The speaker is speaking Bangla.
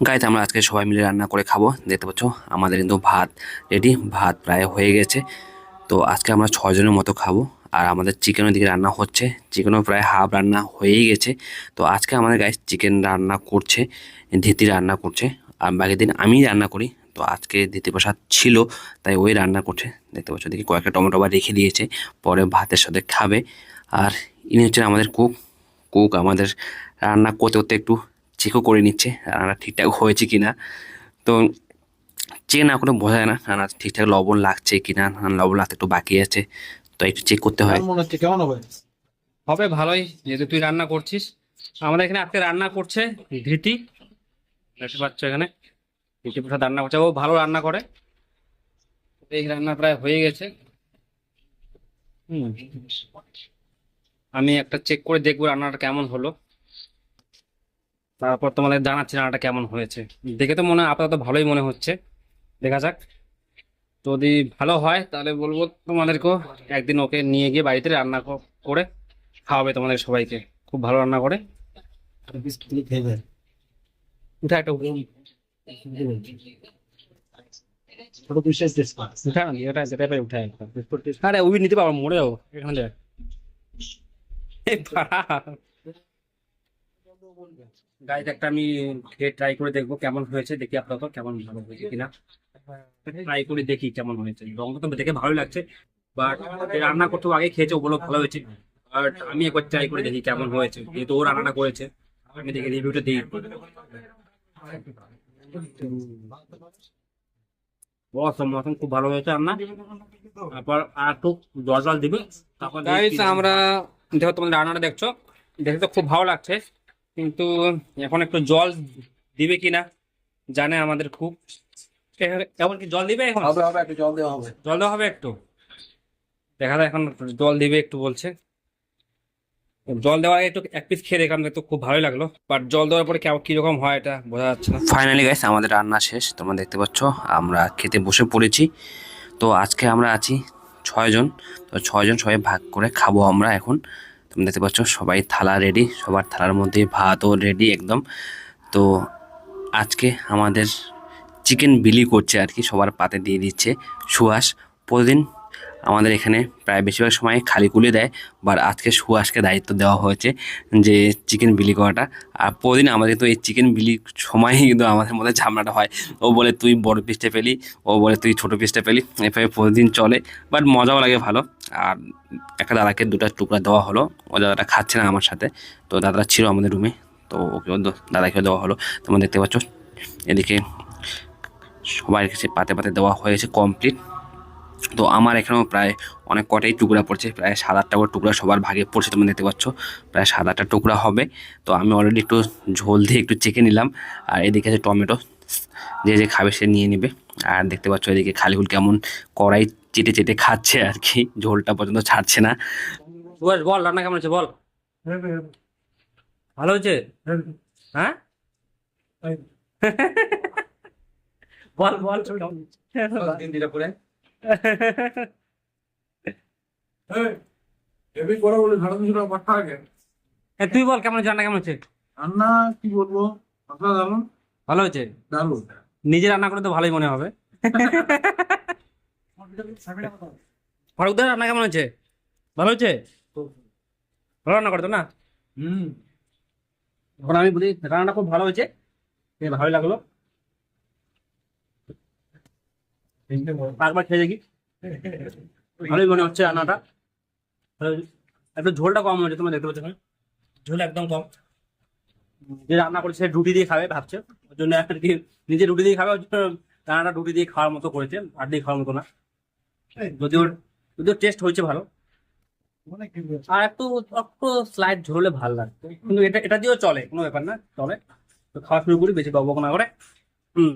গাইতে আমরা আজকে সবাই মিলে রান্না করে খাবো। দেখতে পাচ্ছ আমাদের কিন্তু ভাত রেডি, ভাত প্রায় হয়ে গেছে। তো আজকে আমরা 6 জনের মতো খাবো। আর আমাদের চিকেনের দিকে রান্না হচ্ছে, চিকেনও প্রায় হাফ রান্না হয়েই গেছে। তো আজকে আমাদের গাইস চিকেন রান্না করছে, ধীতি রান্না করছে। আর বাকি দিন আমিই রান্না করি। তো আজকে ধীতি প্রসাদ ছিল, তাই ওই রান্না করছে। দেখতে পাচ্ছ দেখি কয়েকটা টমেটো আবার রেখে দিয়েছে, পরে ভাতের সাথে খাবে। আর ইনি হচ্ছেন আমাদের কুক। কুক আমাদের রান্না করতে করতে একটু চেকও করে নিচ্ছে রান্নাটা ঠিকঠাক হয়েছে কিনা। তো চেক না করে বোঝা যায় না রান্না ঠিকঠাক লবণ লাগছে কিনা, লবণ লাগতে একটু বাকি আছে, তো একটু চেক করতে হয়। কেমন মনে হচ্ছে, কেমন হবে? হবে ভালোই, যেহেতু তুই রান্না করছিস। আমাদের এখানে আজকে রান্না করছে ধৃতি। দেখতে পাচ্ছ এখানে ধৃতি প্রসাদ রান্না করছে, ও ভালো রান্না করে। এই রান্না প্রায় হয়ে গেছে। হুম, আমি একটা চেক করে দেখবো রান্নাটা কেমন হলো, তারপর তোমাদের জানাচ্ছি রান্নাটা কেমন হয়েছে। দেখে তো মনে হয় আপাতত ভালোই মনে হচ্ছে, দেখা যাক। যদি ভালো হয় তাহলে বলবো তোমাদেরকেও একদিন ওকে নিয়ে গিয়ে বাড়িতে রান্না করে খাওয়াবে তোমাদের সবাইকে। খুব ভালো রান্না করে। উঠা একটা ছোট বিশেষ ডিসকাউন্ট। উঠা না, এটা যেটা পাই উঠা একটা। আরে ওই নিতে পারবো, মরে যাবো এখানে দেখ। গাইজ একটা আমি খেয়ে ট্রাই করে দেখবো কেমন হয়েছে, দেখি আপনার তো কেমন ভালো হয়েছে কিনা। ট্রাই করে দেখি কেমন হয়েছে। রংটা তো দেখে ভালোই লাগছে, বাট রান্না করতে আগে খেয়েছে, ও বলো ভালো হয়েছে। বাট আমি একবার ট্রাই করে দেখি কেমন হয়েছে, যেহেতু ও রান্নাটা করেছে। আমি দেখি রিভিউটা দিই। মৌসুম মৌসুম খুব ভালো হয়েছে রান্না। তারপর আর একটু জল জল দিবে, তারপর গাইস আমরা দেখো তোমাদের রান্নাটা দেখছো, দেখে তো খুব ভালো লাগছে, কিন্তু এখন একটু জল দিবে কিনা জানে আমাদের খুব। এখন কি জল দিবে? এখন হবে হবে, একটু জল দেওয়া হবে। জল দেওয়া হবে একটু, দেখা যায় এখন জল দিবে একটু বলছে। জল দেওয়ার আগে একটু এক পিস খেয়ে দেখলাম, তো খুব ভালোই লাগলো, বাট জল দেওয়ার পরে কেমন কিরকম হয় এটা বোঝা যাচ্ছে না। ফাইনালি গাইস আমাদের রান্না শেষ, তোমরা দেখতে পাচ্ছ আমরা খেতে বসে পড়েছি। তো আজকে আমরা আছি 6 জন। তো 6 জন সবাই ভাগ করে খাবো আমরা এখন। তুমি দেখতে পাচ্ছ সবাই থালা রেডি, সবার থালার মধ্যে ভাতও রেডি একদম। তো আজকে আমাদের চিকেন বিলি করছে আর কি, সবার পাতে দিয়ে দিচ্ছে সুহাস। প্রতিদিন আমাদের এখানে প্রায় বেশিরভাগ সময় খালি কুলি দেয়, বাট আজকে সুহাসকে দায়িত্ব দেওয়া হয়েছে যে চিকেন বিলি করাটা। আর প্রতিদিন আমাদের তো এই চিকেন বিলি সময়ই কিন্তু আমাদের মধ্যে ঝামেলাটা হয়। ও বলে তুই বড় পিসটা পেলি, ও বলে তুই ছোটো পিসটা পেলি, এভাবে প্রতিদিন চলে। বাট মজাও লাগে ভালো। আর একটা দাদাকে 2টা টুকরা দেওয়া হলো, ও দাদাটা খাচ্ছে না আমার সাথে। তো দাদাটা ছিল আমাদের রুমে, তো ওকেও দাদাকেও দেওয়া হলো। তোমরা দেখতে পাচ্ছ এদিকে সবার কাছে পাতে পাতে দেওয়া হয়েছে কমপ্লিট। তো আমার এখানেও প্রায় অনেক কটাই টুকরা পড়ছে, প্রায় 7-8টা করে টুকরা সবার ভাগে পড়ছে। তোমরা দেখতে পাচ্ছ প্রায় 7-8টা টুকরা হবে। তো আমি অলরেডি একটু ঝোল দিয়ে একটু চেখে নিলাম। আর এদিকে আছে টমেটো, যে যে খাবে সে নিয়ে নেবে। আর দেখতে পাচ্ছ এদিকে খালিকুল কেমন কড়াই চেটে চেটে খাচ্ছে আর কি, ঝোলটা পর্যন্ত ছাড়ছে না। সুভাষ বল রান্না কেমন হচ্ছে বল। ভালো হয়েছে? হ্যাঁ বল বল। দিনটা করে হেভি করে বলে ঝাড়া দিছিল পাঠা আগে। তুই বল কেমন হচ্ছে, রান্না কেমন হচ্ছে? রান্না কি বলবো, আপনার দারুন ভালো হয়েছে? দারুন। নিজে রান্না করে তো ভালোই মনে হবে। ফারুকদার রান্না কেমন হয়েছে? ভালো হয়েছে? ভালো রান্না করে তো না? হুম, এখন আমি বলি রান্নাটা খুব ভালো হয়েছে, ভালোই লাগলো। একবার খেয়ে দেখি, ভালোই মনে হচ্ছে রান্নাটা। ভালো হয়েছে। একটু ঝোলটা কম হয়েছে, তোমরা দেখতে পাচ্ছ এখানে ঝোল একদম কম। যে রান্না করেছে সে রুটি দিয়ে খাবে ভাবছে, ওর জন্য আর কি নিজে রুটি দিয়ে খাবে, ওর জন্য রান্নাটা রুটি দিয়ে খাওয়ার মতো করেছে, ভাত দিয়ে খাওয়ার মতো না। যদিও টেস্ট হয়েছে ভালো। আর একটু একটু স্লাইড ঝোলে ভালো লাগতো, কিন্তু এটা এটা দিয়েও চলে, কোনো ব্যাপার না, চলে। তো খাওয়া শুরু করি, বেশি বকবক না করে।